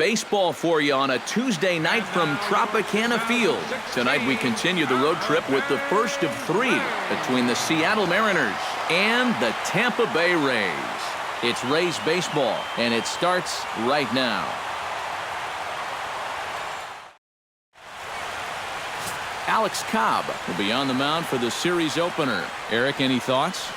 baseball for you on a Tuesday night from Tropicana Field. Tonight we continue the road trip with the first of three between the Seattle Mariners and the Tampa Bay Rays. It's Rays baseball, and it starts right now. Alex Cobb will be on the mound for the series opener. Eric, any thoughts?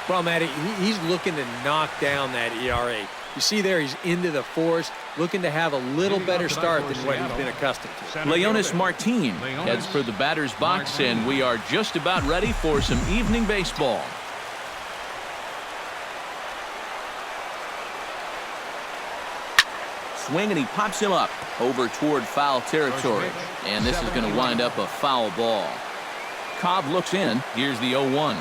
Well, Matty, he's looking to knock down that ERA. You see there, he's into the fours, looking to have a little better start than what he's been accustomed to. Leonys Martin heads for the batter's box, and we are just about ready for some evening baseball. Swing, and he pops him up over toward foul territory. And this is going to wind up a foul ball. Cobb looks in. Here's the 0-1.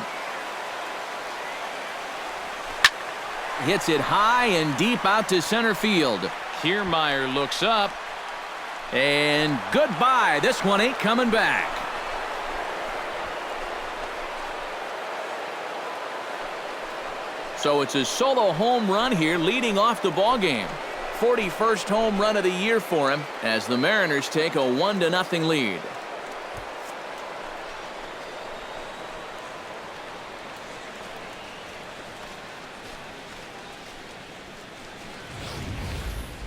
Hits it high and deep out to center field. Kiermaier looks up. And goodbye. This one ain't coming back. So it's a solo home run here leading off the ball game. 41st home run of the year for him as the Mariners take a 1-0 lead.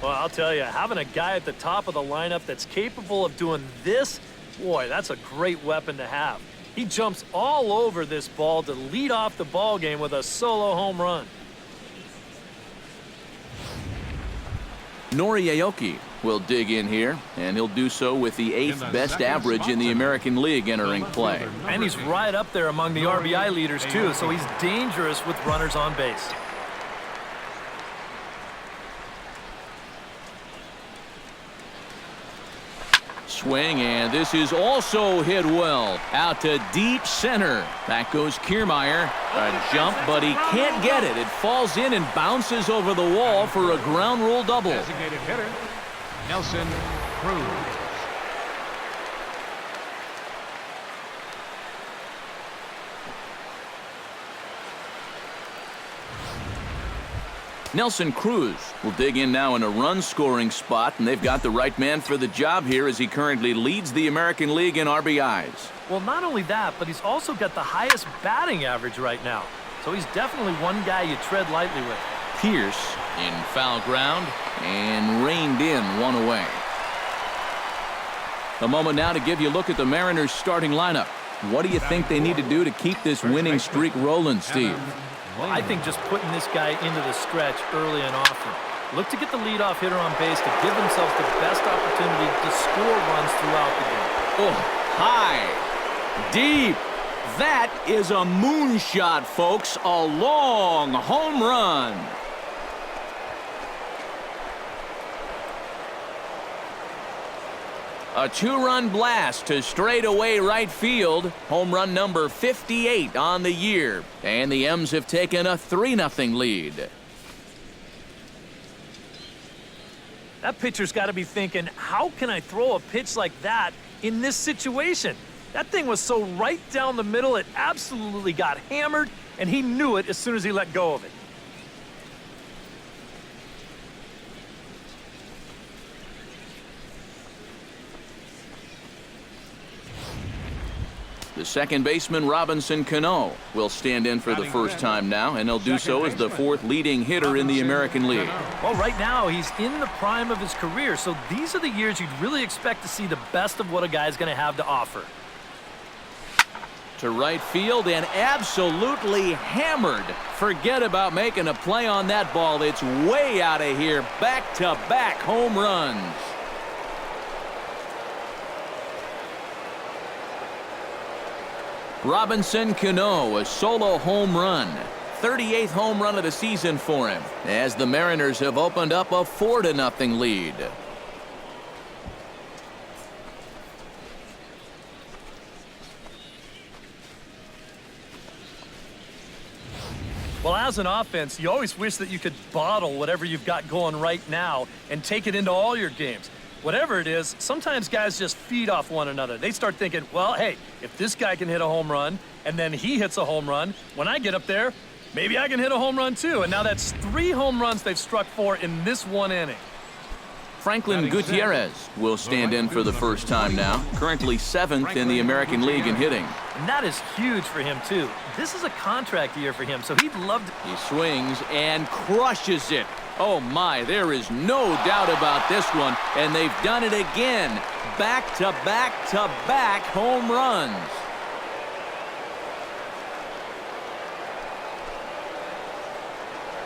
Well, I'll tell you, having a guy at the top of the lineup that's capable of doing this, boy, that's a great weapon to have. He jumps all over this ball to lead off the ball game with a solo home run. Nori Aoki will dig in here, and he'll do so with the 8th best average in the American League entering play. And he's right up there among the RBI leaders, too, so he's dangerous with runners on base. Swing, and this is also hit well. Out to deep center. Back goes Kiermaier. A jump, but he can't get it. It falls in and bounces over the wall for a ground rule double. Designated hitter, Nelson Cruz. Nelson Cruz will dig in now in a run-scoring spot, and they've got the right man for the job here as he currently leads the American League in RBIs. Well, not only that, but he's also got the highest batting average right now. So he's definitely one guy you tread lightly with. Pierce in foul ground and reined in one away. A moment now to give you a look at the Mariners' starting lineup. What do you think they need to do to keep this winning streak rolling, Steve? Well, I think just putting this guy into the stretch early and often. Look to get the leadoff hitter on base to give themselves the best opportunity to score runs throughout the game. Oh, high, deep. That is a moonshot, folks. A long home run. A 2-run blast to straightaway right field. Home run number 58 on the year. And the M's have taken a 3-0 lead. That pitcher's got to be thinking, how can I throw a pitch like that in this situation? That thing was so right down the middle, it absolutely got hammered, and he knew it as soon as he let go of it. The second baseman, Robinson Cano, will stand in for the first time now, and he'll do so as the 4th leading hitter in the American League. Well, right now, he's in the prime of his career, so these are the years you'd really expect to see the best of what a guy's going to have to offer. To right field and absolutely hammered. Forget about making a play on that ball. It's way out of here. Back-to-back home runs. Robinson Cano, a solo home run. 38th home run of the season for him, as the Mariners have opened up a 4-0 lead. Well, as an offense, you always wish that you could bottle whatever you've got going right now and take it into all your games. Whatever it is, sometimes guys just feed off one another. They start thinking, well, hey, if this guy can hit a home run and then he hits a home run, when I get up there, maybe I can hit a home run too. And now that's 3 home runs they've struck for in this one inning. Franklin Gutierrez will stand in for the first time now, currently 7th in the American League in hitting. And that is huge for him, too. This is a contract year for him, so he'd love to... He swings and crushes it. Oh, my, there is no doubt about this one, and they've done it again. Back-to-back-to-back home runs.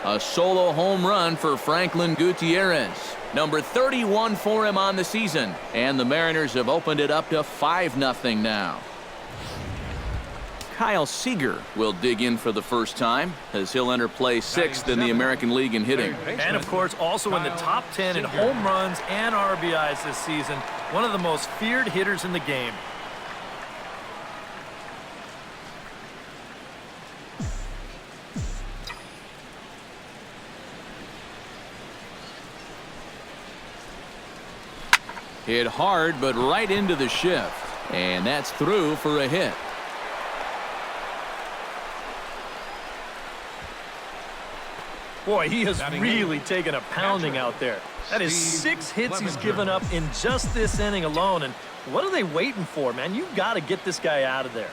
A solo home run for Franklin Gutierrez. Number 31 for him on the season. And the Mariners have opened it up to 5-0 now. Kyle Seager will dig in for the first time as he'll enter play 6th in the American League in hitting. And, of course, also in the top 10 in home runs and RBIs this season. One of the most feared hitters in the game. Hit hard, but right into the shift. And that's through for a hit. Boy, he has really taken a pounding out there. That is 6 hits he's given up in just this inning alone. And what are they waiting for, man? You've got to get this guy out of there.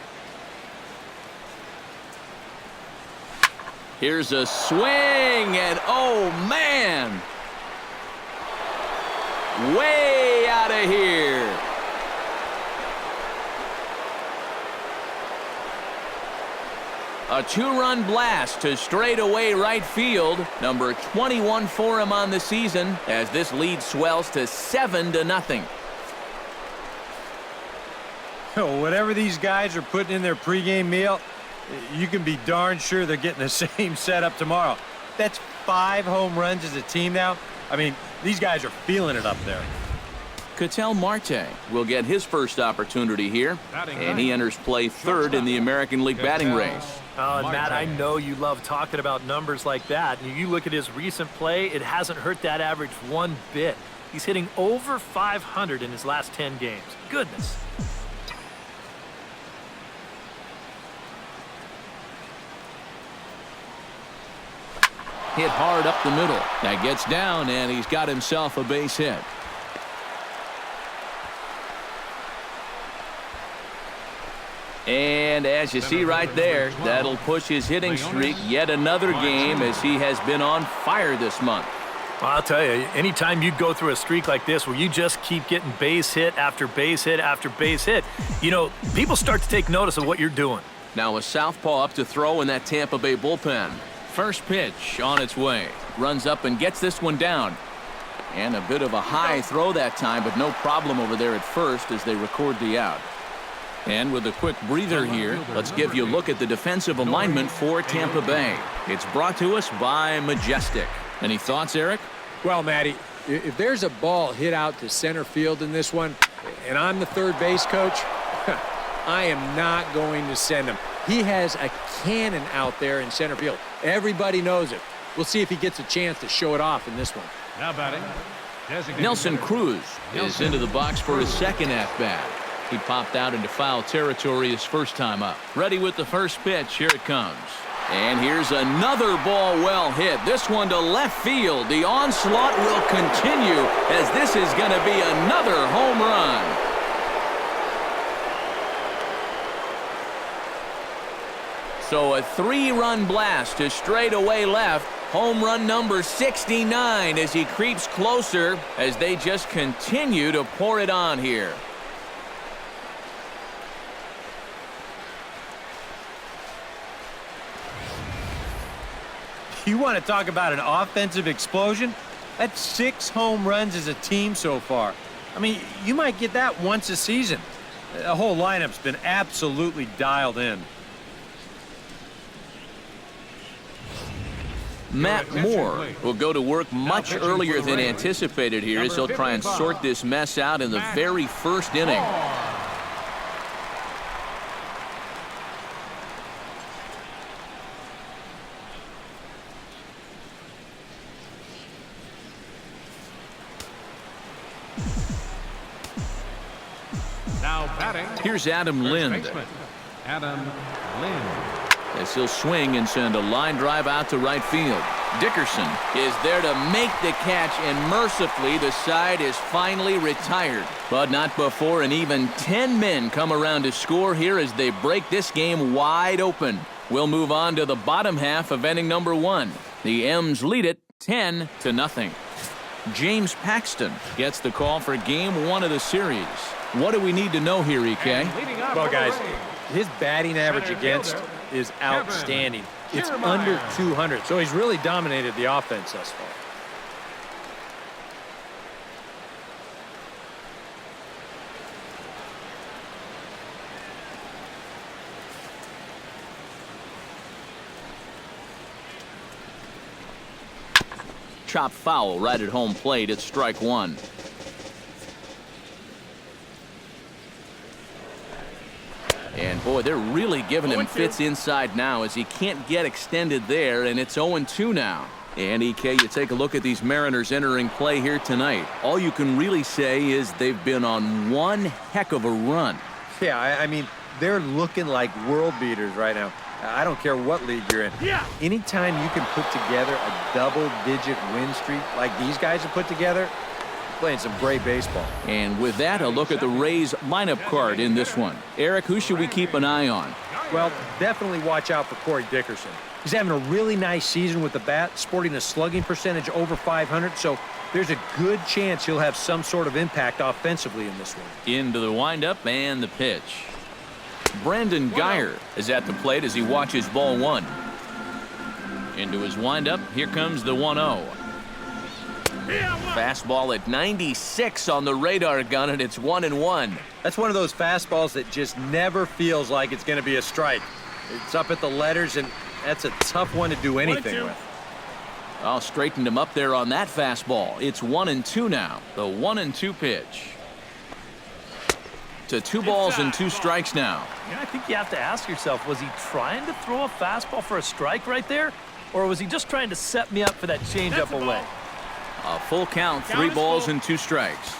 Here's a swing, and oh, man! Way out of here. A 2-run blast to straightaway right field. Number 21 for him on the season as this lead swells to 7-0. Whatever these guys are putting in their pregame meal, you can be darn sure they're getting the same setup tomorrow. That's 5 home runs as a team now. I mean, these guys are feeling it up there. Ketel Marte will get his first opportunity here, and he enters play 3rd in the American League batting race. Oh, and Matt, I know you love talking about numbers like that. And you look at his recent play, it hasn't hurt that average one bit. He's hitting over 500 in his last 10 games. Goodness. Hit hard up the middle. That gets down, and he's got himself a base hit. And as you see right there, that'll push his hitting streak yet another game as he has been on fire this month. Well, I'll tell you, anytime you go through a streak like this where you just keep getting base hit after base hit after base hit, you know, people start to take notice of what you're doing. Now a southpaw up to throw in that Tampa Bay bullpen. First pitch on its way. Runs up and gets this one down. And a bit of a high throw that time, but no problem over there at first as they record the out. And with a quick breather here, let's give you a look at the defensive alignment for Tampa Bay. It's brought to us by Majestic. Any thoughts, Eric? Well, Matty, if there's a ball hit out to center field in this one, and I'm the third base coach, I am not going to send him. He has a cannon out there in center field. Everybody knows it. We'll see if he gets a chance to show it off in this one. Now batting, Nelson Cruz is into the box for his second at-bat. He popped out into foul territory his first time up. Ready with the first pitch. Here it comes. And here's another ball well hit. This one to left field. The onslaught will continue as this is going to be another home run. So a 3-run blast to straightaway left. Home run number 69 as he creeps closer as they just continue to pour it on here. You want to talk about an offensive explosion? That's 6 home runs as a team so far. I mean, you might get that once a season. The whole lineup's been absolutely dialed in. Matt Moore will go to work much earlier than anticipated here as he'll try and sort this mess out in the very first inning. Now batting. Here's Adam Lind. Adam Lind. As he'll swing and send a line drive out to right field. Dickerson is there to make the catch, and mercifully the side is finally retired. But not before an even 10 men come around to score here as they break this game wide open. We'll move on to the bottom half of inning number 1. The M's lead it 10-0. James Paxton gets the call for game 1 of the series. What do we need to know here, EK? Well, guys, his batting average against is outstanding. It's under 200, so he's really dominated the offense thus far. Chop foul right at home plate. It's strike 1. And boy, they're really giving him fits inside now as he can't get extended there, and it's 0-2 now. And EK, you take a look at these Mariners entering play here tonight. All you can really say is they've been on one heck of a run. Yeah, I mean, they're looking like world beaters right now. I don't care what league you're in. Yeah. Anytime you can put together a double-digit win streak like these guys have put together, playing some great baseball. And with that, a look at the Rays lineup card in this one. Eric, who should we keep an eye on? Well, definitely watch out for Corey Dickerson. He's having a really nice season with the bat, sporting a slugging percentage over 500, so there's a good chance he'll have some sort of impact offensively in this one. Into the windup and the pitch. Brandon Guyer is at the plate as he watches ball 1. Into his windup, here comes the 1-0. Fastball at 96 on the radar gun, and it's 1-1. That's one of those fastballs that just never feels like it's going to be a strike. It's up at the letters, and that's a tough one to do anything with. I'll straighten him up there on that fastball. It's 1-2 now. The 1-2 pitch. To 2 balls and 2 strikes now. Yeah, I think you have to ask yourself, was he trying to throw a fastball for a strike right there? Or was he just trying to set me up for that changeup away? A full count, 3 balls and 2 strikes.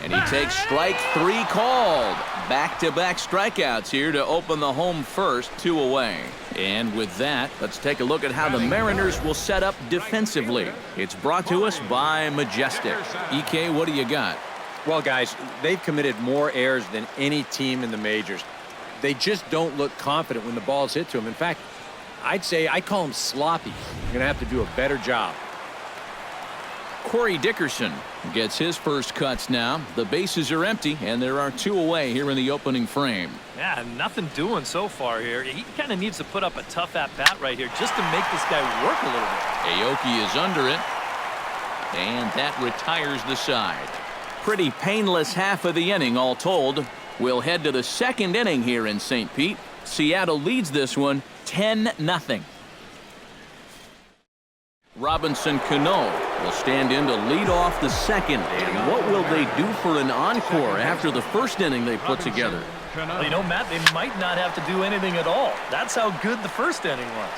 And he takes strike 3 called. Back-to-back strikeouts here to open the home first, 2 away. And with that, let's take a look at how the Mariners will set up defensively. It's brought to us by Majestic. EK, what do you got? Well, guys, they've committed more errors than any team in the majors. They just don't look confident when the ball's hit to them. In fact, I call them sloppy. You're going to have to do a better job. Corey Dickerson gets his first cuts now. The bases are empty, and there are 2 away here in the opening frame. Yeah, nothing doing so far here. He kind of needs to put up a tough at-bat right here just to make this guy work a little bit. Aoki is under it, and that retires the side. Pretty painless half of the inning, all told. We'll head to the 2nd inning here in St. Pete. Seattle leads this one 10-0. Robinson Cano will stand in to lead off the 2nd. And what will they do for an encore after the 1st inning they put together? Well, you know, Matt, they might not have to do anything at all. That's how good the 1st inning was.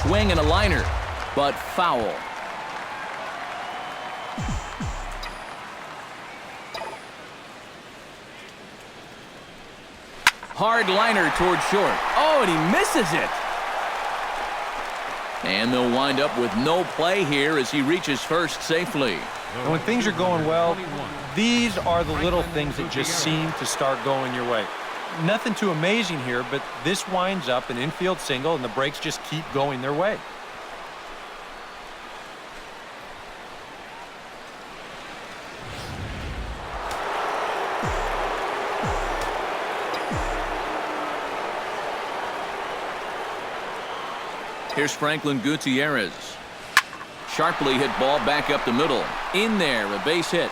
Swing and a liner, but foul. Hard liner toward short. Oh, and he misses it. And they'll wind up with no play here as he reaches first safely. And when things are going well, these are the little things that just seem to start going your way. Nothing too amazing here, but this winds up an infield single, and the breaks just keep going their way. Here's Franklin Gutierrez. Sharply hit ball back up the middle. In there, a base hit.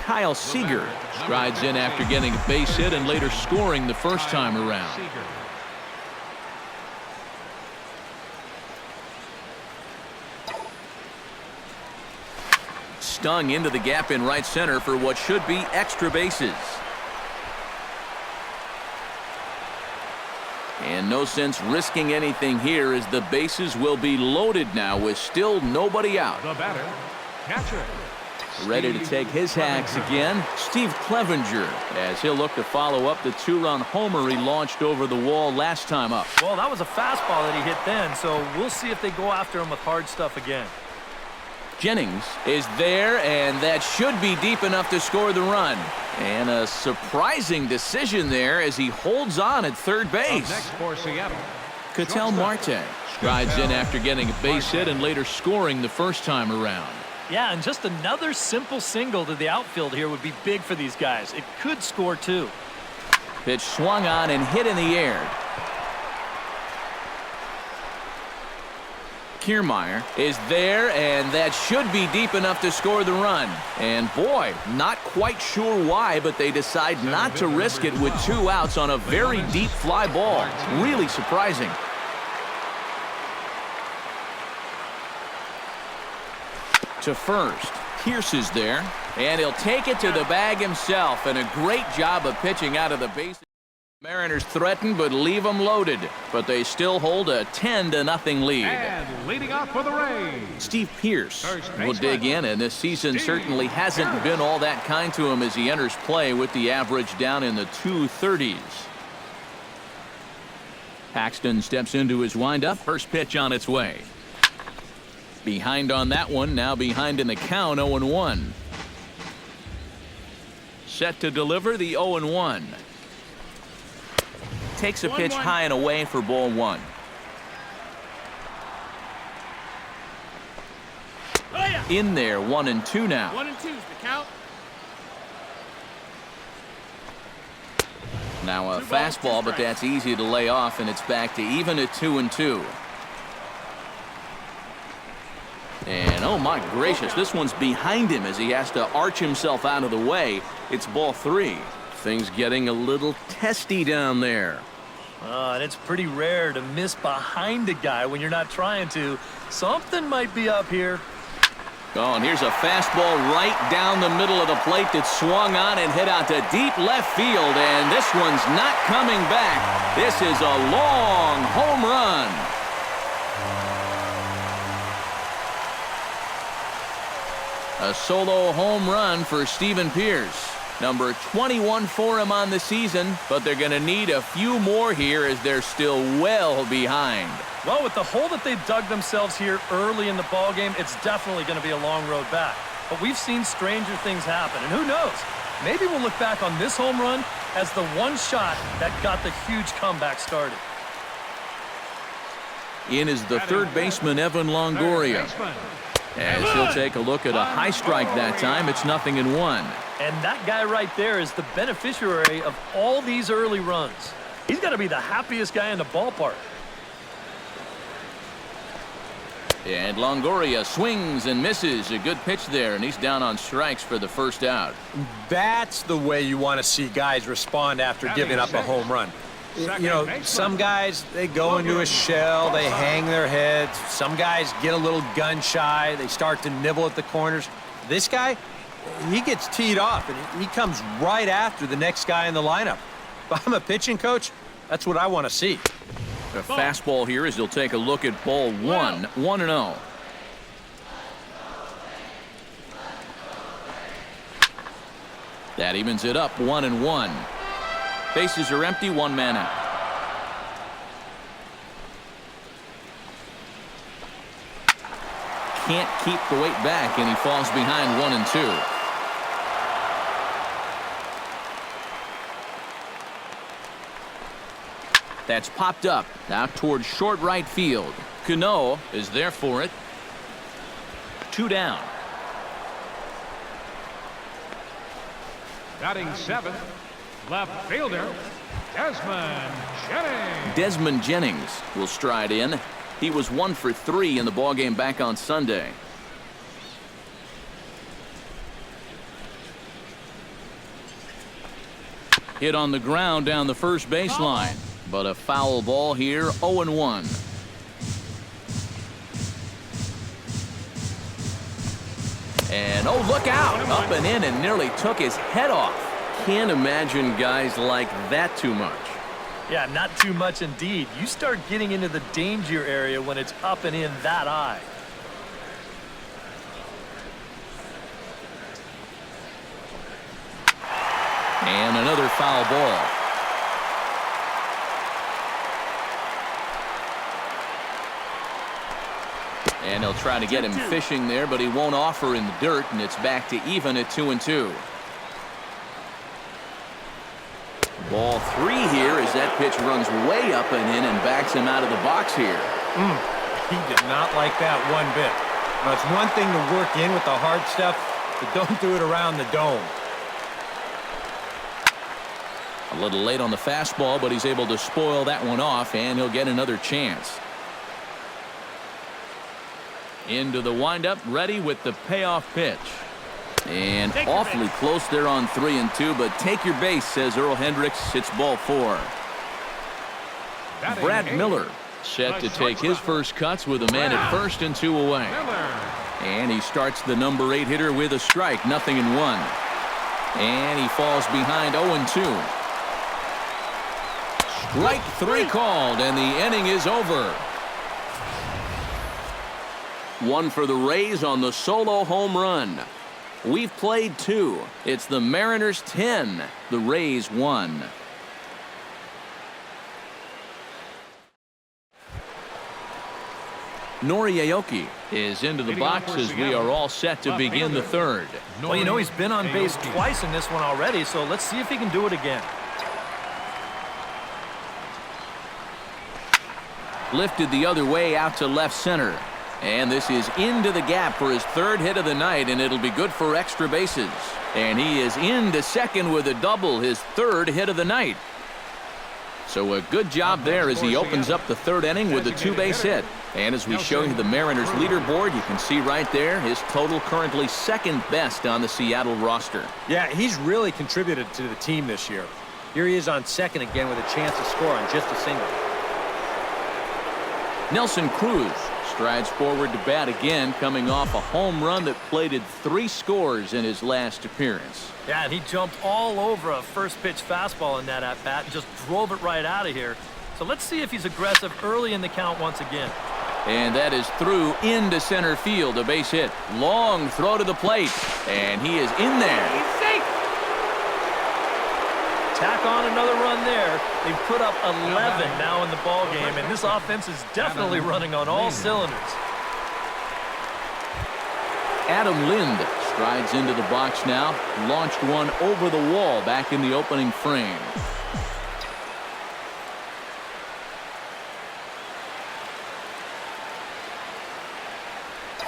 Kyle Seager strides in after getting a base hit and later scoring the first time around. Stung into the gap in right center for what should be extra bases. And And no sense risking anything here as the bases will be loaded now with still nobody out. The batter, catcher. Ready to take his hacks again, Steve Clevenger, as he'll look to follow up the two-run homer he launched over the wall last time up. Well, that was a fastball that he hit then, so we'll see if they go after him with hard stuff again. Jennings is there, and that should be deep enough to score the run. And a surprising decision there as he holds on at third base. Next for Seattle, Ketel Marte rides in after getting a base hit and later scoring the first time around. Yeah, and just another simple single to the outfield here would be big for these guys. It could score too. Pitch swung on and hit in the air. Kiermaier is there, and that should be deep enough to score the run. And boy, not quite sure why, but they decide not to risk it with 2 outs on a very deep fly ball. Really surprising. To first, Pierce is there, and he'll take it to the bag himself, and a great job of pitching out of the base. Mariners threaten but leave them loaded, but they still hold a 10-0 lead. and leading off for the Rays. Steve Pierce will dig in, and this season certainly hasn't been all that kind to him as he enters play with the average down in the 230s. Paxton steps into his windup. First pitch on its way. Behind on that one, now behind in the count, 0-1. Set to deliver the 0-1. Takes a pitch high and away for ball 1. In there, 1-2 now. 1-2 is the count. Now a fastball, but that's easy to lay off, and it's back to even at 2-2. And oh my gracious, this one's behind him as he has to arch himself out of the way. It's ball 3. Things getting a little testy down there. And it's pretty rare to miss behind a guy when you're not trying to. Something might be up here. Oh, and here's a fastball right down the middle of the plate that swung on and hit out to deep left field, and this one's not coming back. This is a long home run. A solo home run for Steven Pierce. Number 21 for him on the season, but they're going to need a few more here as they're still well behind. Well, with the hole that they've dug themselves here early in the ballgame, it's definitely going to be a long road back. But we've seen stranger things happen, and who knows? Maybe we'll look back on this home run as the one shot that got the huge comeback started. In is the third baseman, Evan Longoria. As he'll take a look at a high strike that time, it's 0-1. And that guy right there is the beneficiary of all these early runs. He's got to be the happiest guy in the ballpark. And Longoria swings and misses. A good pitch there, and he's down on strikes for the first out. That's the way you want to see guys respond after giving up a home run. You know, some guys, they go into a shell, they hang their heads. Some guys get a little gun shy, they start to nibble at the corners. This guy, he gets teed off, and he comes right after the next guy in the lineup. If I'm a pitching coach, that's what I want to see. A fastball here as he'll take a look at ball 1, 1-0. That evens it up, 1-1. Bases are empty, 1 man out. Can't keep the weight back, and he falls behind 1-2. That's popped up out towards short right field. Cano is there for it. 2 down. Batting 7th, left fielder, Desmond Jennings. Desmond Jennings will stride in. He was 1 for 3 in the ballgame back on Sunday. Hit on the ground down the first baseline. But a foul ball here, 0-1. And oh, look out! Up and in and nearly took his head off. Can't imagine guys like that too much. Yeah, not too much indeed. You start getting into the danger area when it's up and in that high. And another foul ball. And he'll try to get him fishing there, but he won't offer in the dirt, and it's back to even at 2-2. Ball 3 here as that pitch runs way up and in and backs him out of the box here. He did not like that one bit. Now, it's one thing to work in with the hard stuff, but don't do it around the dome. A little late on the fastball, but he's able to spoil that one off, and he'll get another chance. Into the windup, ready with the payoff pitch. And awfully close there on 3-2, but take your base, says Earl Hendricks. It's ball 4. Brad Miller set to take his first cuts with a man at first and 2 away. And he starts the number 8 hitter with a strike, 0-1. And he falls behind 0-2. Strike 3 called, and the inning is over. One for the Rays on the solo home run. We've played 2. It's the Mariners 10, the Rays 1. Nori Aoki is into the box as we are all set to begin the third. Well, you know, he's been on base twice in this one already, so let's see if he can do it again. Lifted the other way out to left center. And this is into the gap for his 3rd hit of the night, and it'll be good for extra bases. And he is into second with a double, his 3rd hit of the night. So a good job there as he opens up the 3rd inning with a 2-base hit. And as we show you the Mariners leaderboard, you can see right there his total currently 2nd best on the Seattle roster. Yeah, he's really contributed to the team this year. Here he is on second again with a chance to score on just a single. Nelson Cruz strides forward to bat again, coming off a home run that plated 3 scores in his last appearance. Yeah, and he jumped all over a first pitch fastball in that at-bat and just drove it right out of here. So let's see if he's aggressive early in the count once again. And that is through into center field, a base hit. Long throw to the plate, and he is in there. He's safe. Tack on another run there. They've put up 11 now in the ball game, and this offense is definitely running on all cylinders. Adam Lind strides into the box now. Launched one over the wall back in the opening frame.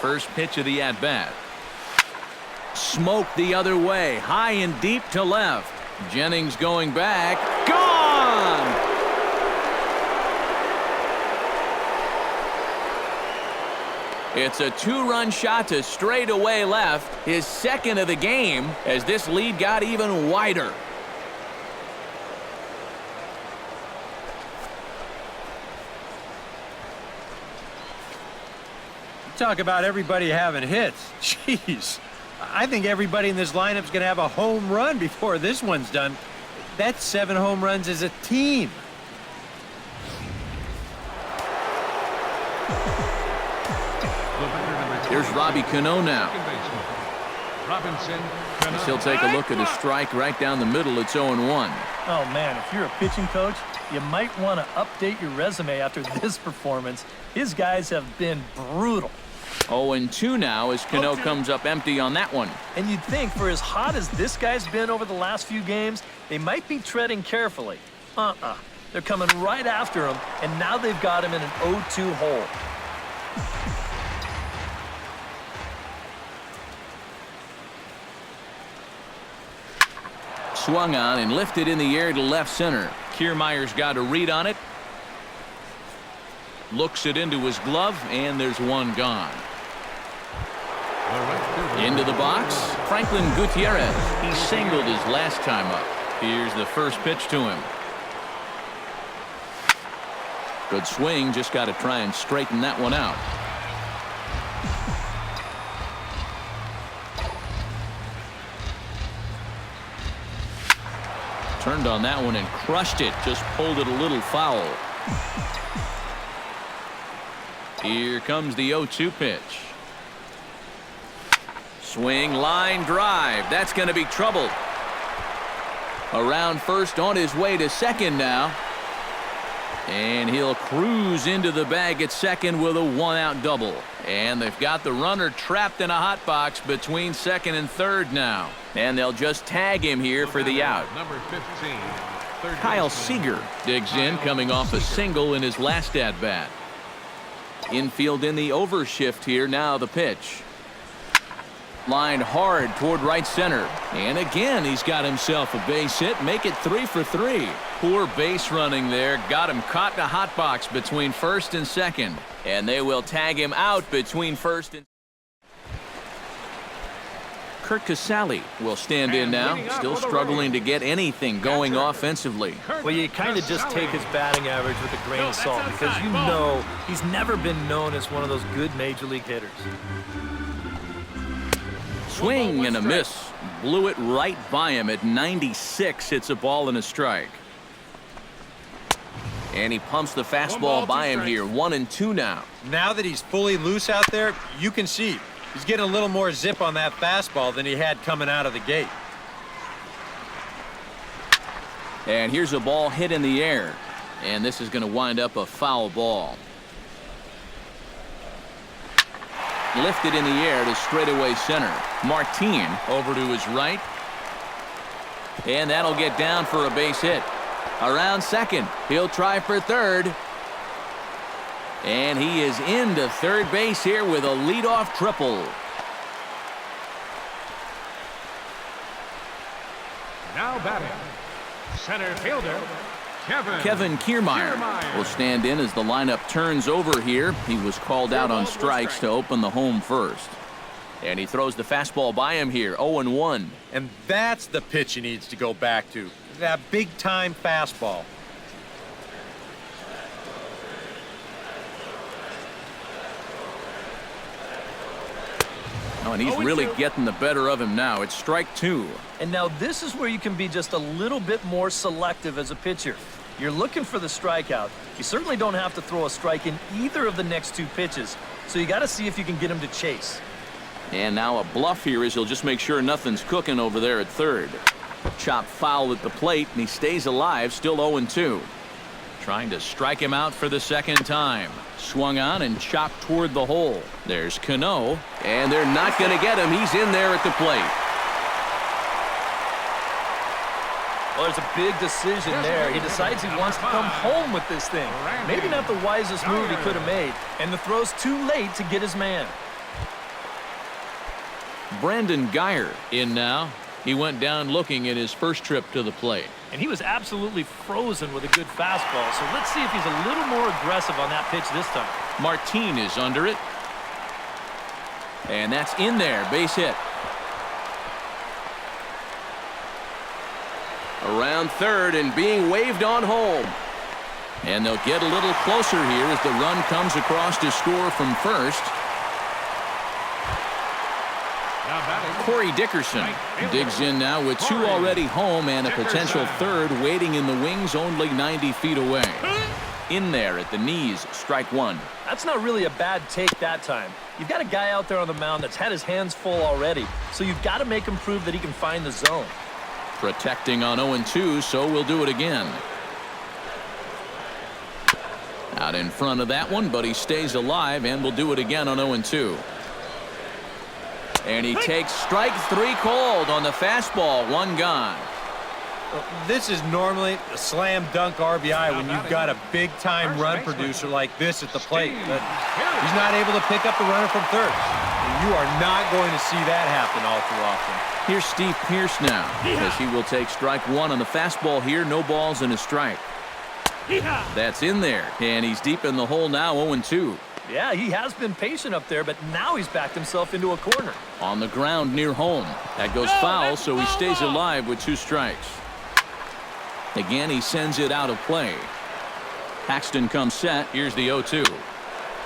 First pitch of the at-bat. Smoke the other way, high and deep to left. Jennings going back. Gone! It's a 2-run shot to straightaway left, his 2nd of the game, as this lead got even wider. Talk about everybody having hits. Jeez. I think everybody in this lineup is going to have a home run before this one's done. That's 7 home runs as a team. Here's Robbie Cano now. Robinson. As he'll take a look at a strike right down the middle. It's 0-1. Oh, man, if you're a pitching coach, you might want to update your resume after this performance. His guys have been brutal. 0-2 now as Cano comes up empty on that one. And you'd think for as hot as this guy's been over the last few games, they might be treading carefully. They're coming right after him, and now they've got him in an 0-2 hole. Swung on and lifted in the air to left center. Kiermaier's got a read on it. Looks it into his glove, and there's one gone. Into the box, Franklin Gutierrez. He singled his last time up. Here's the first pitch to him. Good swing, just got to try and straighten that one out. Turned on that one and crushed it. Just pulled it a little foul. Here comes the 0-2 pitch. Swing, line drive. That's going to be trouble. Around first, on his way to second now. And he'll cruise into the bag at second with a 1-out double. And they've got the runner trapped in a hot box between second and third now. And they'll just tag him here for the out. Number 15. Kyle Seager digs in, coming off a single in his last at-bat. Infield in the overshift here. Now the pitch. Lined hard toward right center. And again, he's got himself a base hit. Make it 3 for 3. Poor base running there. Got him caught in a hot box between first and second. And they will tag him out between first and... Curt Casali will stand in now. Still struggling to get anything going offensively. Well, you kind of just take his batting average with a grain of salt because you know he's never been known as one of those good major league hitters. Swing and a miss. Blew it right by him at 96. It's a ball and a strike. And he pumps the fastball by him here. 1-2 now. Now that he's fully loose out there, you can see he's getting a little more zip on that fastball than he had coming out of the gate. And here's a ball hit in the air. And this is going to wind up a foul ball. Lifted in the air to straightaway center. Martin over to his right. And that'll get down for a base hit. Around second. He'll try for third. And he is into third base here with a leadoff triple. Now batting, center fielder, Kevin Kiermaier will stand in as the lineup turns over here. He was called out on strikes to open the home first. And he throws the fastball by him here, 0-1. And that's the pitch he needs to go back to. That big-time fastball. Oh, and he's really getting the better of him now. It's strike 2. And now this is where you can be just a little bit more selective as a pitcher. You're looking for the strikeout. You certainly don't have to throw a strike in either of the next 2 pitches. So you got to see if you can get him to chase. And now a bluff here as he'll just make sure nothing's cooking over there at third. Chop foul at the plate, and he stays alive, still 0-2. Trying to strike him out for the second time. Swung on and chopped toward the hole. There's Cano, and they're not going to get him. He's in there at the plate. Well, there's a big decision there. He decides he wants to come home with this thing. Maybe not the wisest move he could have made. And the throw's too late to get his man. Brandon Guyer in now. He went down looking at his first trip to the plate. And he was absolutely frozen with a good fastball. So let's see if he's a little more aggressive on that pitch this time. Martin is under it. And that's in there. Base hit. Around third and being waved on home. And they'll get a little closer here as the run comes across to score from first. Corey Dickerson digs in now with 2 already home and a potential third waiting in the wings only 90 feet away. In there at the knees, strike 1. That's not really a bad take that time. You've got a guy out there on the mound that's had his hands full already, so you've got to make him prove that he can find the zone. Protecting on 0-2, so we'll do it again. Out in front of that one, but he stays alive and will do it again on 0-2. And he takes strike 3 called on the fastball. 1 gone. This is normally a slam dunk RBI when you've got a big-time run producer like this at the plate. But he's not able to pick up the runner from third. And you are not going to see that happen all too often. Here's Steve Pearce now as he will take strike 1 on the fastball here. No balls and a strike. That's in there. And he's deep in the hole now, 0-2. Yeah, he has been patient up there, but now he's backed himself into a corner. On the ground near home. That goes foul, so he stays alive with 2 strikes. Again, he sends it out of play. Paxton comes set. Here's the 0-2.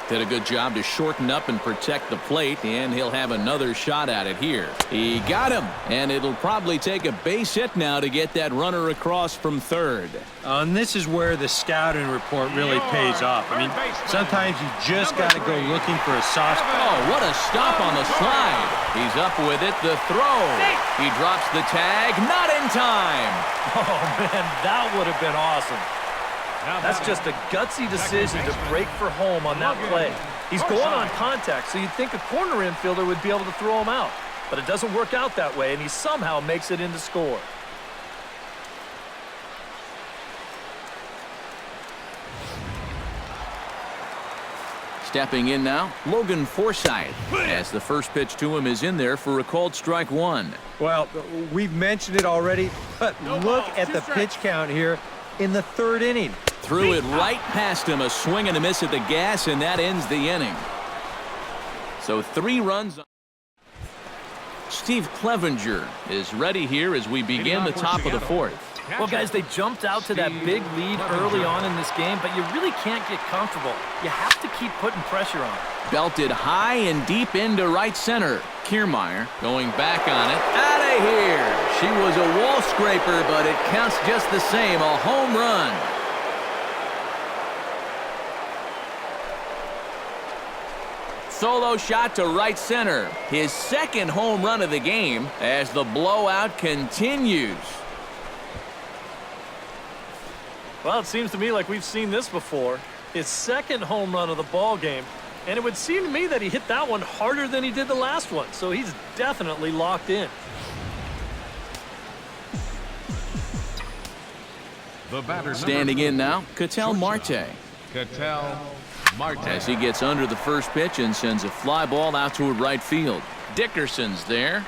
Did a good job to shorten up and protect the plate, and he'll have another shot at it here. He got him, and it'll probably take a base hit now to get that runner across from third. And this is where the scouting report really pays off. I mean, sometimes you just got to go looking for a soft spot. Oh, what a stop on the slide. He's up with it, the throw. He drops the tag, not in time. Oh, man, that would have been awesome. That's just a gutsy decision to break for home on that play. He's going on contact, so you'd think a corner infielder would be able to throw him out. But it doesn't work out that way, and he somehow makes it in to score. Stepping in now, Logan Forsythe, as the first pitch to him is in there for a called strike one. Well, we've mentioned it already, but look at the pitch count here in the third inning. Threw it right past him, a swing and a miss at the gas, and that ends the inning. So 3 runs. Steve Clevenger is ready here as we begin the top of the fourth. Well, guys, they jumped out to that big lead early on in this game, but you really can't get comfortable. You have to keep putting pressure on. Belted high and deep into right center. Kiermaier going back on it. Out of here. She was a wall scraper, but it counts just the same. A home run. Solo shot to right center. His second home run of the game as the blowout continues. Well, it seems to me like we've seen this before. His second home run of the ball game, and it would seem to me that he hit that one harder than he did the last one, so he's definitely locked in. The batter Standing in now, Ketel Marte. Ketel Marte. As he gets under the first pitch and sends a fly ball out toward right field. Dickerson's there.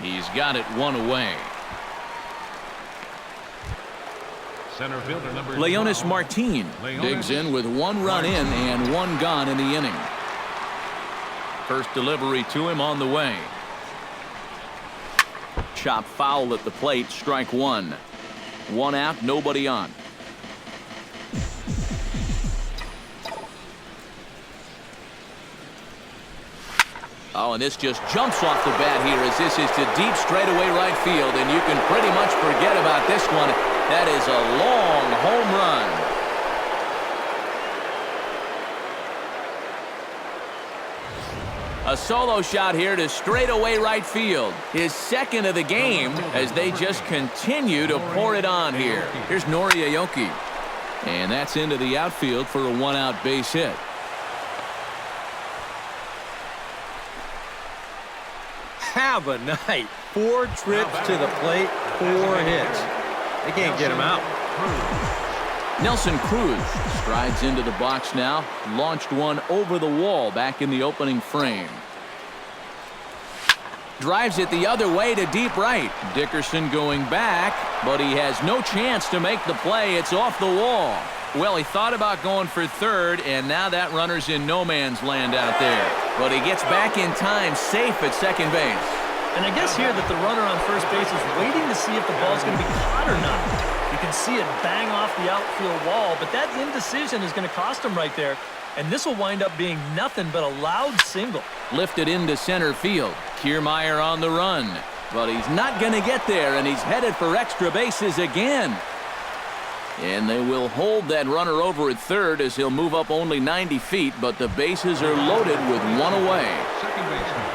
He's got it one away. Center fielder number Leonis 12. Martin digs in with 1 run in and 1 gone in the inning. First delivery to him on the way. Chop foul at the plate, strike 1. 1 out, nobody on. Oh, and this just jumps off the bat here as this is to deep straightaway right field, and you can pretty much forget about this one. That is a long home run. A solo shot here to straightaway right field. His second of the game as they just continue to pour it on here. Here's Nori Aoki. And that's into the outfield for a 1-out base hit. Have a night. 4 trips to the plate, 4 hits. They can't get him out. Nelson Cruz strides into the box now. Launched one over the wall back in the opening frame. Drives it the other way to deep right. Dickerson going back, but he has no chance to make the play. It's off the wall. Well, he thought about going for third, and now that runner's in no man's land out there. But he gets back in time, safe at second base. And I guess here that the runner on first base is waiting to see if the ball's going to be caught or not. You can see it bang off the outfield wall, but that indecision is going to cost him right there. And this will wind up being nothing but a loud single. Lifted into center field. Kiermaier on the run. But he's not going to get there, and he's headed for extra bases again. And they will hold that runner over at third as he'll move up only 90 feet, but the bases are loaded with 1 away. Second baseman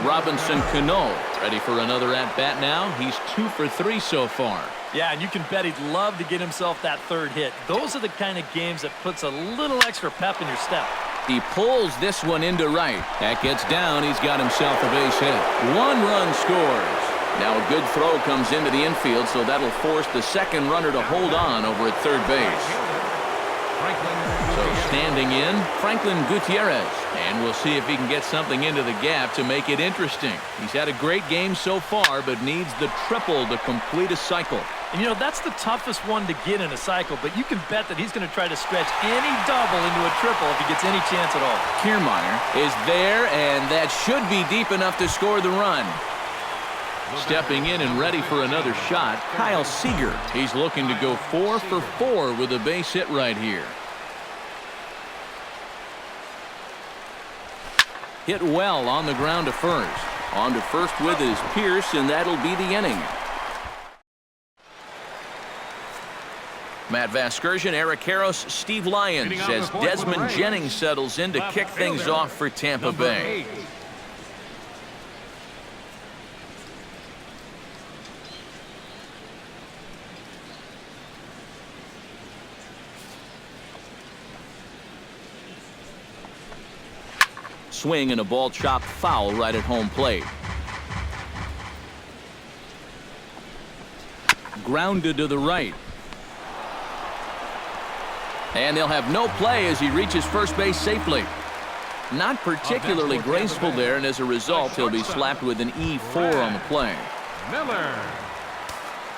Robinson Cano ready for another at-bat now. He's 2 for 3 so far. Yeah, and you can bet he'd love to get himself that third hit. Those are the kind of games that puts a little extra pep in your step. He pulls this one into right. That gets down. He's got himself a base hit. 1 run scores. Now a good throw comes into the infield, so that'll force the second runner to hold on over at third base. So standing in, Franklin Gutierrez. And we'll see if he can get something into the gap to make it interesting. He's had a great game so far, but needs the triple to complete a cycle. And you know, that's the toughest one to get in a cycle, but you can bet that he's going to try to stretch any double into a triple if he gets any chance at all. Kiermaier is there, and that should be deep enough to score the run. Stepping in and ready for another shot, Kyle Seager. He's looking to go 4 for 4 with a base hit right here. Hit well on the ground to first. On to first with is Pierce, and that'll be the inning. Matt Vasgersian, Eric Karros, Steve Lyons as Desmond Jennings settles in to kick things off for Tampa Bay. Swing and a ball chopped foul right at home plate. Grounded to the right. And they'll have no play as he reaches first base safely. Not particularly graceful there, and as a result, he'll be slapped with an E4 on the play. Miller.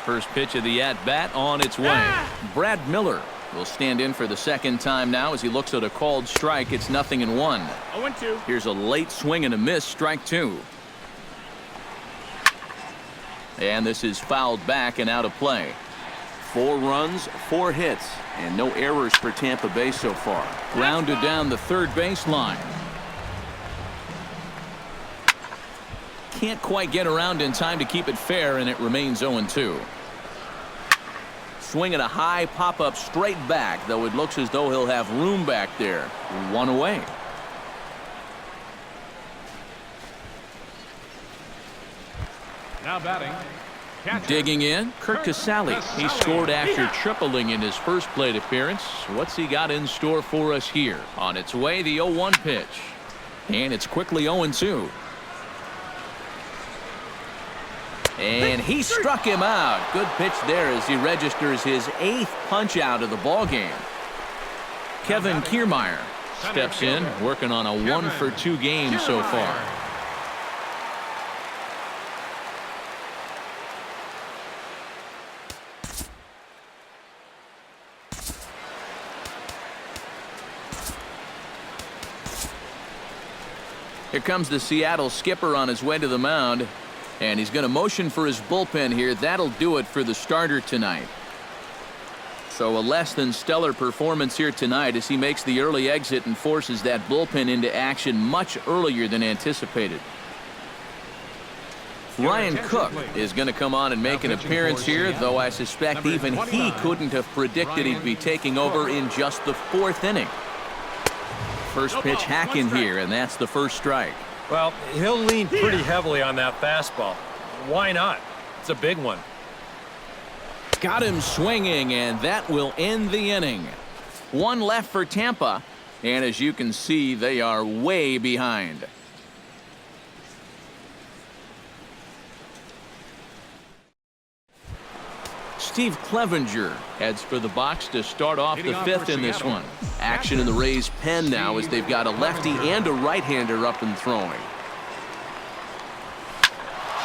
First pitch of the at-bat on its way. Brad Miller will stand in for the second time now as he looks at a called strike. It's 0-1. 0-2. Here's a late swing and a miss, strike two. And this is fouled back and out of play. 4 runs, 4 hits, and no errors for Tampa Bay so far. Grounded down the third baseline. Can't quite get around in time to keep it fair, and it remains 0-2. Swinging a high pop-up straight back, though it looks as though he'll have room back there. 1 away. Now batting. Catcher. Digging in, Kurt Casale. He scored after tripling in his first plate appearance. What's he got in store for us here? On its way, the 0-1 pitch. And it's quickly 0-2. And he struck him out. Good pitch there as he registers his 8th punch out of the ballgame. Kevin Kiermaier steps in, working on a 1-for-2 game so far. Here comes the Seattle skipper on his way to the mound, and he's going to motion for his bullpen here. That'll do it for the starter tonight. So a less than stellar performance here tonight as he makes the early exit and forces that bullpen into action much earlier than anticipated. Ryan Cook is going to come on and make an appearance here, though I suspect even he couldn't have predicted he'd be taking over in just the 4th inning. First pitch hacking here, and that's the first strike. Well, he'll lean pretty heavily on that fastball. Why not? It's a big one. Got him swinging, and that will end the inning. 1 left for Tampa, and as you can see, they are way behind. Steve Clevenger heads for the box to start off the 5th in this one. Action in the Rays' pen now as they've got a lefty and a right-hander up and throwing.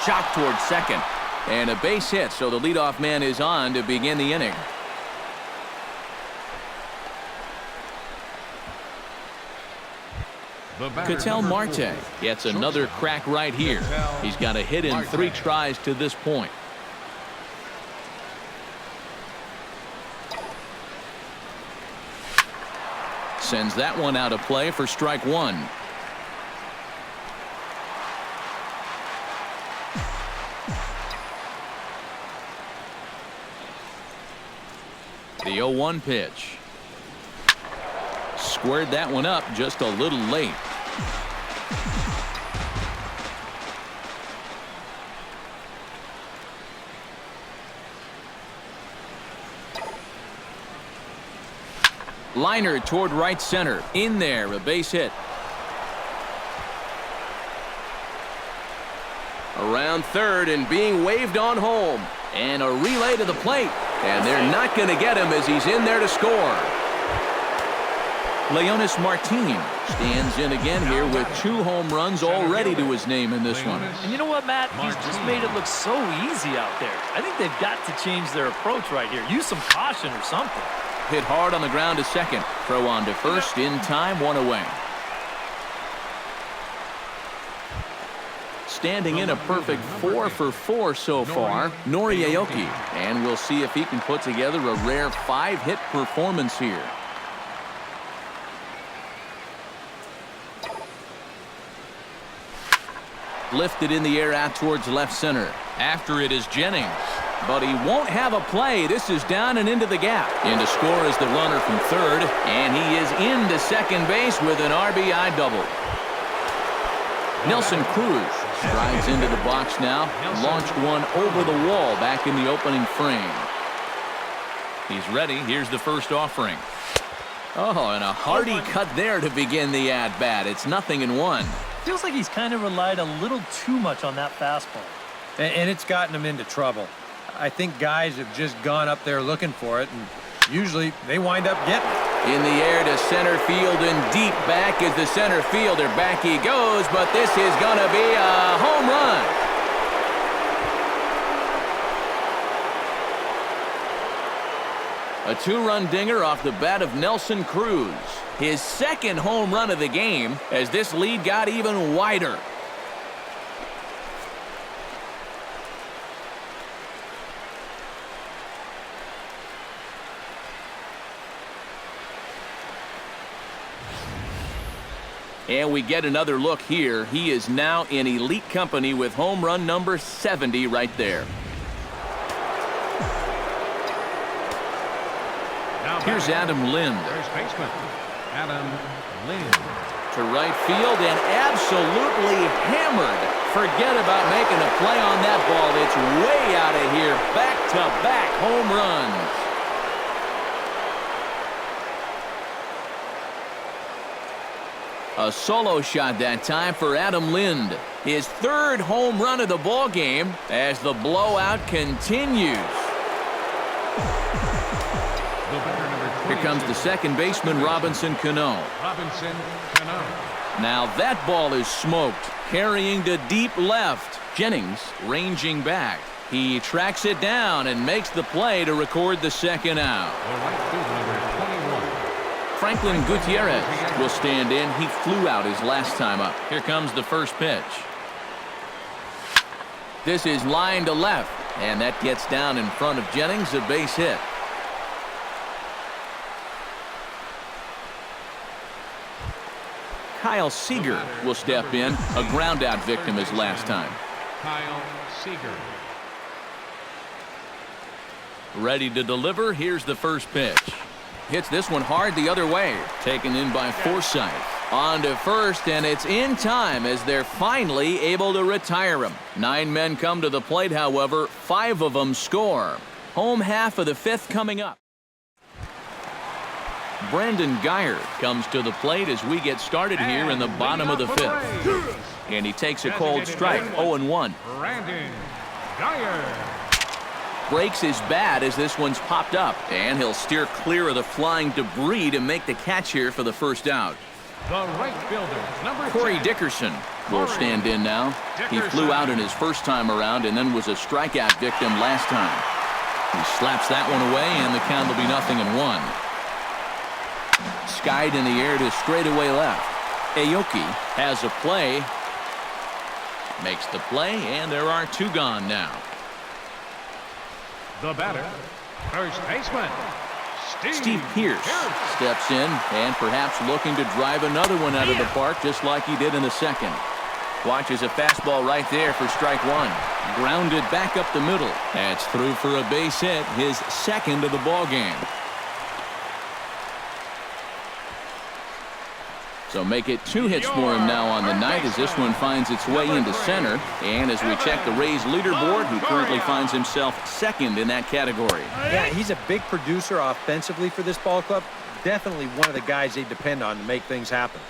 Shot towards second. And a base hit, so the leadoff man is on to begin the inning. Ketel Marte gets another crack right here. He's got a hit in 3 tries to this point. Sends that one out of play for strike 1. The 0-1 pitch. Squared that one up just a little late. Liner toward right center. In there, a base hit. Around third and being waved on home. And a relay to the plate. And they're not going to get him as he's in there to score. Leonys Martin stands in again here with 2 home runs already to his name in this one. And you know what, Matt? He's just made it look so easy out there. I think they've got to change their approach right here. Use some caution or something. Hit hard on the ground to second. Throw on to first in time, 1 away. Standing in a perfect 4 for 4 so far, Nori Aoki. And we'll see if he can put together a rare 5-hit performance here. Lifted in the air out towards left center. After it is Jennings. But he won't have a play. This is down and into the gap. In to score is the runner from third. And he is into second base with an RBI double. Nelson Cruz strides into the box now. Launched one over the wall back in the opening frame. He's ready. Here's the first offering. Oh, and a hearty cut there to begin the at-bat. It's 0-1. Feels like he's kind of relied a little too much on that fastball. And it's gotten him into trouble. I think guys have just gone up there looking for it, and usually they wind up getting it. In the air to center field and deep back is the center fielder. Back he goes, but this is going to be a home run. A two-run dinger off the bat of Nelson Cruz. His second home run of the game as this lead got even wider. And we get another look here. He is now in elite company with home run number 70 right there. Here's Adam Lind. First baseman, Adam Lind. To right field and absolutely hammered. Forget about making a play on that ball. It's way out of here. Back-to-back home runs. A solo shot that time for Adam Lind. His third home run of the ball game as the blowout continues. Here comes the second baseman, Robinson Cano. Robinson Cano. Now that ball is smoked, carrying to deep left. Jennings ranging back. He tracks it down and makes the play to record the second out. The right fielder, number 21. Franklin Gutierrez will stand in. He flew out his last time up. Here comes the first pitch. This is line to left, and that gets down in front of Jennings, a base hit. Kyle Seager will step in, a ground out victim his last time. Kyle Seager. Ready to deliver. Here's the first pitch. Hits this one hard the other way. Taken in by Forsythe. On to first, and it's in time as they're finally able to retire him. 9 men come to the plate, however. 5 of them score. Home half of the 5th coming up. Brandon Guyer comes to the plate as we get started here in the bottom of the 5th. And he takes a cold strike, 0-1. Brandon Guyer. Breaks his bat as this one's popped up, and he'll steer clear of the flying debris to make the catch here for the first out. The right fielder, number Corey 10. Dickerson will stand in now. He flew out in his first time around and then was a strikeout victim last time. He slaps that one away, and the count will be 0-1. Skied in the air to straightaway left. Aoki has a play. Makes the play, and there are 2 gone now. The batter, first baseman, Steve Pearce steps in and perhaps looking to drive another one out of the park just like he did in the second. Watches a fastball right there for strike 1. Grounded back up the middle. That's through for a base hit, his second of the ball game. So make it 2 hits for him now on the night as this one finds its way into center. And as we check the Rays leaderboard, who currently finds himself second in that category. Yeah, he's a big producer offensively for this ball club. Definitely one of the guys they depend on to make things happen.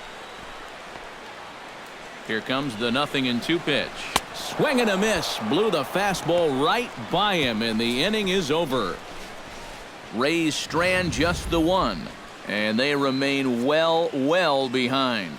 Here comes the 0-2 pitch. Swing and a miss. Blew the fastball right by him, and the inning is over. Rays strand just the 1. And they remain well behind.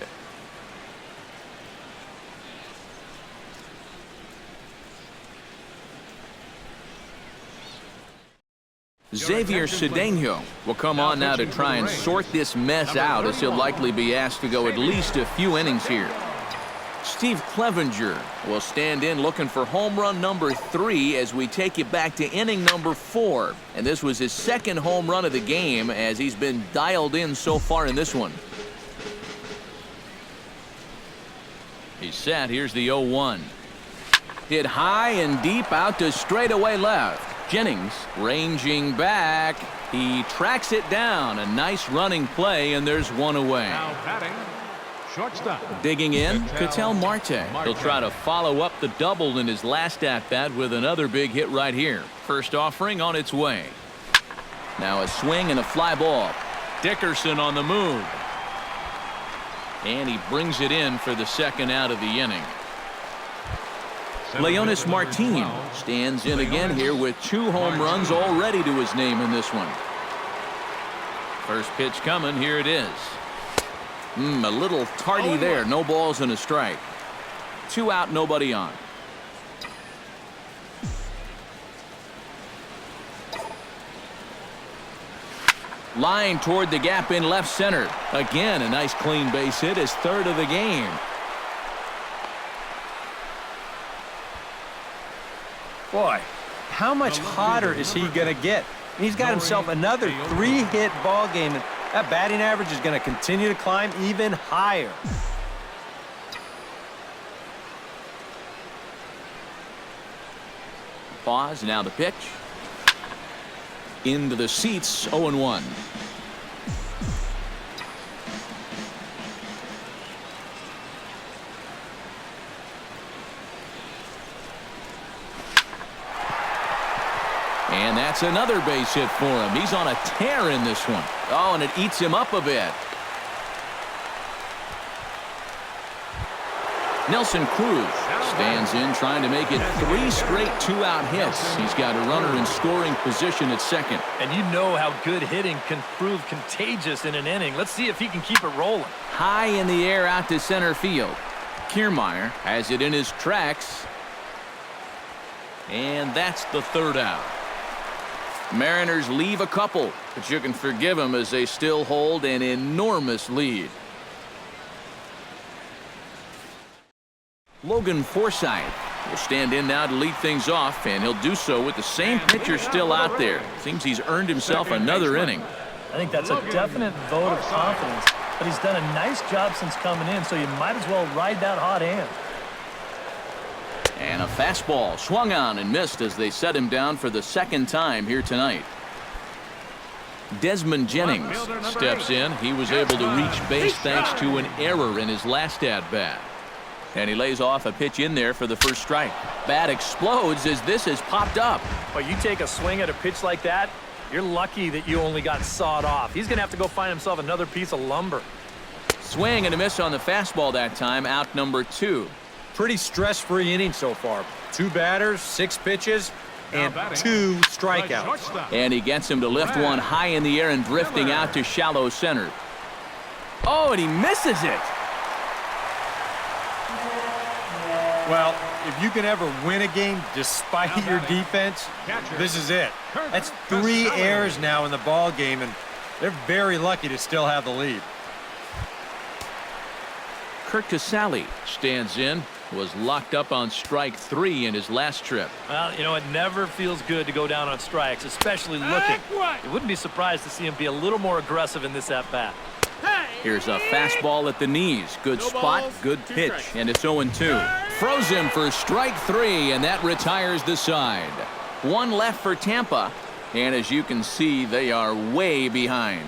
Xavier Cedeno will come on now to try and sort this mess out as he'll likely be asked to go at least a few innings here. Steve Clevenger will stand in looking for home run number 3 as we take it back to inning number 4. And this was his second home run of the game as he's been dialed in so far in this one. He's set. Here's the 0-1. Hit high and deep out to straightaway left. Jennings ranging back. He tracks it down. A nice running play, and there's one away. Now batting, shortstop. Digging in, Ketel Ketel Marte. He'll try to follow up the double in his last at-bat with another big hit right here. First offering on its way. Now a swing and a fly ball. Dickerson on the move. And he brings it in for the second out of the inning. Leonis Martin stands in again here with 2 home runs already to his name in this one. First pitch coming. Here it is. A little tardy there. No balls and a strike. 2 out, nobody on. Line toward the gap in left center. Again, a nice clean base hit, his 3rd of the game. Boy, how much hotter is he going to get? He's got himself another 3-hit ball game, and that batting average is going to continue to climb even higher. Pause, now the pitch. Into the seats, 0-1. And that's another base hit for him. He's on a tear in this one. Oh, and it eats him up a bit. Nelson Cruz stands in trying to make it 3 straight 2-out hits. He's got a runner in scoring position at second. And you know how good hitting can prove contagious in an inning. Let's see if he can keep it rolling. High in the air out to center field. Kiermaier has it in his tracks. And that's the 3rd out. Mariners leave a couple, but you can forgive them as they still hold an enormous lead. Logan Forsythe will stand in now to lead things off, and he'll do so with the same pitcher still out there. Seems he's earned himself another inning. I think that's a definite vote of confidence, but he's done a nice job since coming in, so you might as well ride that hot hand. And a fastball swung on and missed as they set him down for the 2nd time here tonight. Desmond Jennings steps in. He was able to reach base thanks to an error in his last at-bat. And he lays off a pitch in there for the first strike. Bat explodes as this has popped up. Well, you take a swing at a pitch like that, you're lucky that you only got sawed off. He's going to have to go find himself another piece of lumber. Swing and a miss on the fastball that time, out number 2. Pretty stress-free inning so far. 2 batters, 6 pitches, and 2 strikeouts. And he gets him to lift one high in the air and drifting out to shallow center. Oh, and he misses it. Well, if you can ever win a game despite your defense, this is it. That's 3 errors now in the ball game, and they're very lucky to still have the lead. Curt Casali stands in. Was locked up on strike 3 in his last trip. Well, you know, it never feels good to go down on strikes, especially looking. You wouldn't be surprised to see him be a little more aggressive in this at-bat. Here's a fastball at the knees. Good spot, good pitch, and it's 0-2. Froze him for strike 3, and that retires the side. 1 left for Tampa, and as you can see, they are way behind.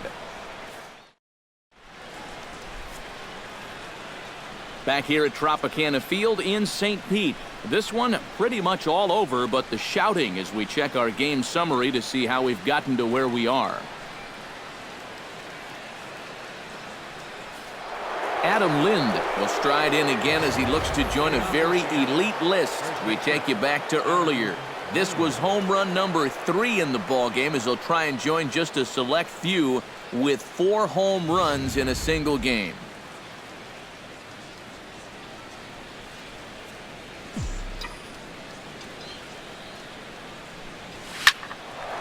Back here at Tropicana Field in St. Pete. This one pretty much all over, but the shouting as we check our game summary to see how we've gotten to where we are. Adam Lind will stride in again as he looks to join a very elite list. We take you back to earlier. This was home run number 3 in the ballgame as he'll try and join just a select few with 4 home runs in a single game.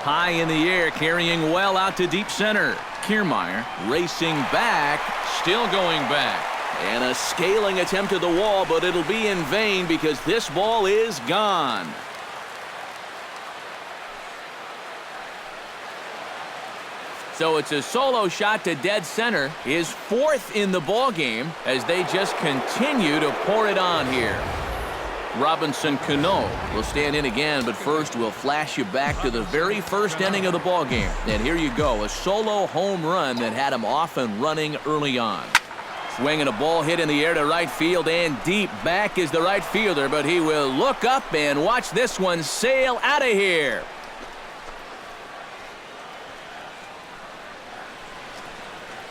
High in the air, carrying well out to deep center. Kiermaier racing back, still going back. And a scaling attempt to the wall, but it'll be in vain because this ball is gone. So it's a solo shot to dead center, his 4th in the ball game as they just continue to pour it on here. Robinson Cano will stand in again, but first we'll flash you back to the very first inning of the ball game. And here you go, a solo home run that had him off and running early on. Swinging a ball hit in the air to right field and deep. Back is the right fielder, but he will look up and watch this one sail out of here.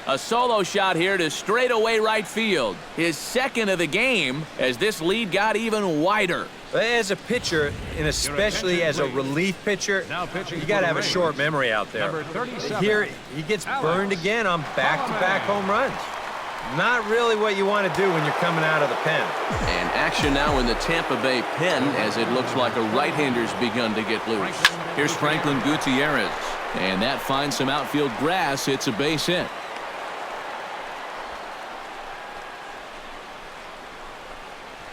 A solo shot here to straightaway right field. His 2nd of the game as this lead got even wider. As a pitcher, and especially as a relief pitcher, you got to have a short memory out there. Here, he gets burned again on back-to-back home runs. Not really what you want to do when you're coming out of the pen. And action now in the Tampa Bay pen as it looks like a right-hander's begun to get loose. Here's Franklin Gutierrez. And that finds some outfield grass. It's a base hit.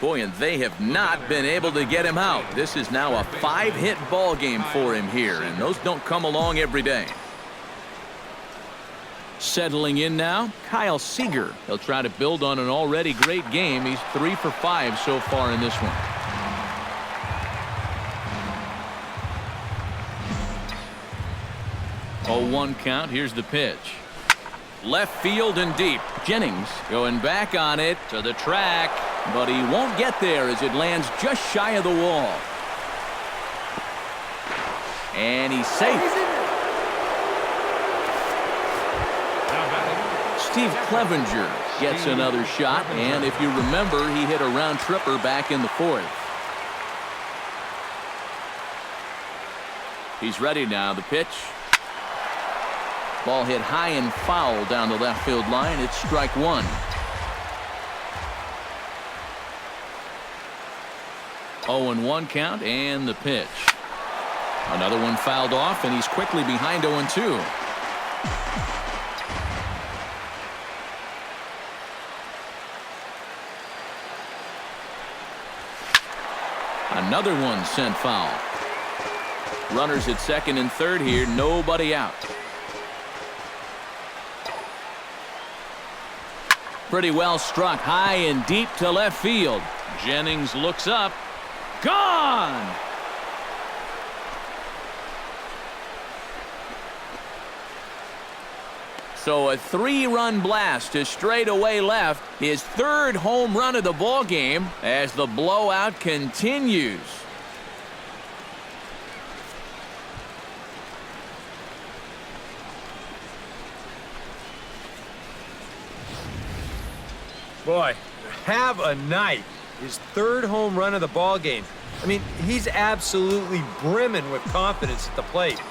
Boy, and they have not been able to get him out. This is now a 5-hit ball game for him here, and those don't come along every day. Settling in now, Kyle Seager. He'll try to build on an already great game. He's 3 for 5 so far in this one. Oh, 1 count. Here's the pitch. Left field and deep. Jennings going back on it to the track, but he won't get there as it lands just shy of the wall. And he's safe. Steve Clevenger gets another shot, and if you remember, he hit a round tripper back in the 4th. He's ready now. The pitch. Ball hit high and foul down the left field line. It's strike 1. Oh, and 1 count, and the pitch. Another one fouled off, and he's quickly behind 0-2. Another one sent foul. Runners at 2nd and 3rd here, nobody out. Pretty well struck high and deep to left field. Jennings looks up. Gone! So a 3-run blast to straightaway left. His 3rd home run of the ball game as the blowout continues. Boy, have a night. His 3rd home run of the ball game. I mean, he's absolutely brimming with confidence at the plate.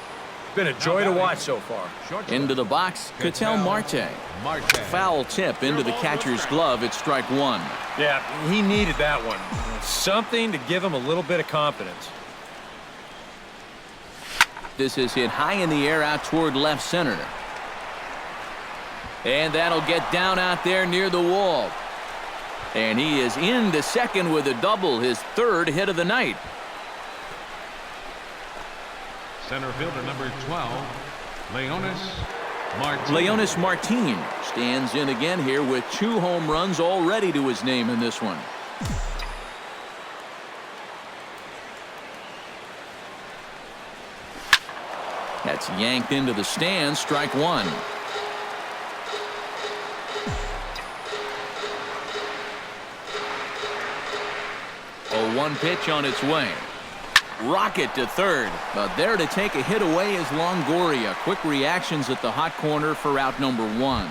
Been a joy to watch so far. Into the box, Ketel Marte. Foul tip into the catcher's glove. It's strike 1. Yeah, he needed that one. Something to give him a little bit of confidence. This is hit high in the air out toward left center. And that'll get down out there near the wall. And he is into second with a double, his 3rd hit of the night. Center fielder number 12, Leonis Martin stands in again here with 2 home runs already to his name in this one. That's yanked into the stands, strike 1. 0-1 pitch on its way. Rocket to 3rd, but there to take a hit away is Longoria. Quick reactions at the hot corner for out number 1.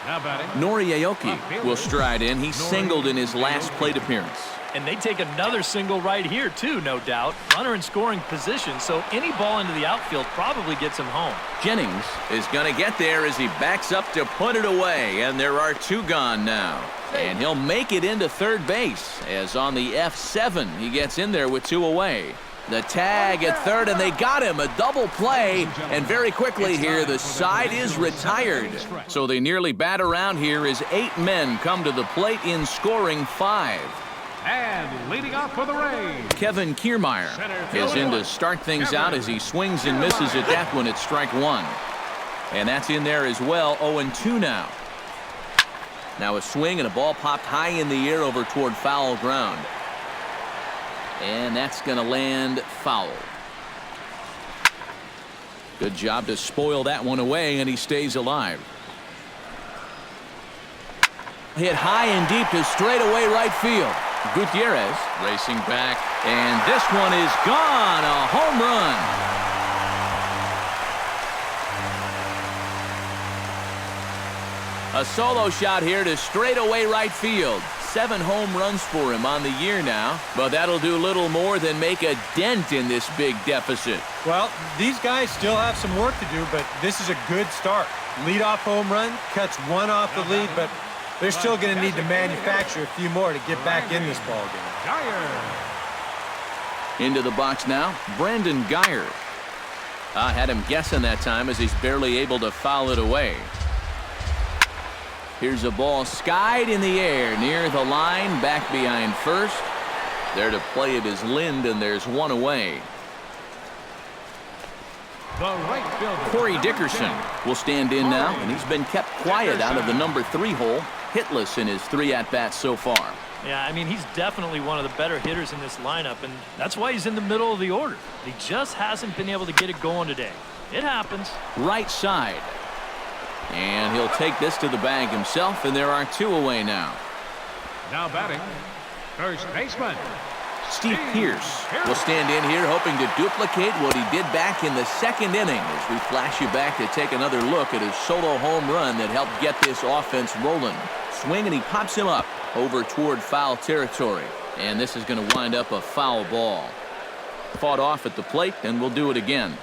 Now batting, Noriaoki will stride in. He singled in his last plate appearance. And they take another single right here, too, no doubt. Runner in scoring position, so any ball into the outfield probably gets him home. Jennings is going to get there as he backs up to put it away, and there are 2 gone now. And he'll make it into 3rd base, as on the F7, he gets in there with 2 away. The tag at 3rd, and they got him. A double play, and very quickly here, the side is retired. So they nearly bat around here as 8 men come to the plate in scoring 5. and leading off for the Rays, Kevin Kiermaier is in to start things out as he swings and misses at that one at strike 1. And that's in there as well. 0-2 now. Now a swing and a ball popped high in the air over toward foul ground. And that's going to land foul. Good job to spoil that one away, and he stays alive. Hit high and deep to straightaway right field. Gutierrez racing back, and this one is gone. A home run. A solo shot here to straightaway right field. 7 home runs for him on the year now, but that'll do little more than make a dent in this big deficit. Well, these guys still have some work to do, but this is a good start. Leadoff home run, cuts one off the lead, but they're still going to need to manufacture a few more to get back in this ballgame. Into the box now, Brandon Guyer. I had him guessing that time as he's barely able to foul it away. Here's a ball skied in the air near the line, back behind first. There to play it is Lind, and there's one away. The right fielder, Corey Dickerson will stand in now, and he's been kept quiet out of the number 3 hole, hitless in his 3 at-bats so far. Yeah, I mean, he's definitely one of the better hitters in this lineup, and that's why he's in the middle of the order. He just hasn't been able to get it going today. It happens. Right side. And he'll take this to the bag himself, and there are 2 away now. Now batting, first baseman, Steve Pearce will stand in here hoping to duplicate what he did back in the 2nd inning as we flash you back to take another look at his solo home run that helped get this offense rolling. Swing, and he pops him up over toward foul territory. And this is going to wind up a foul ball. Fought off at the plate, and we'll do it again.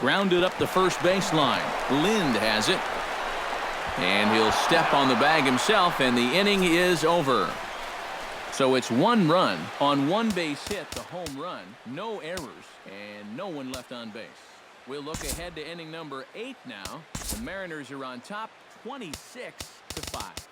Grounded up the first baseline. Lind has it. And he'll step on the bag himself, and the inning is over. So it's 1 run on 1 base hit, the home run, no errors, and no one left on base. We'll look ahead to inning number 8 now. The Mariners are on top, 26-5.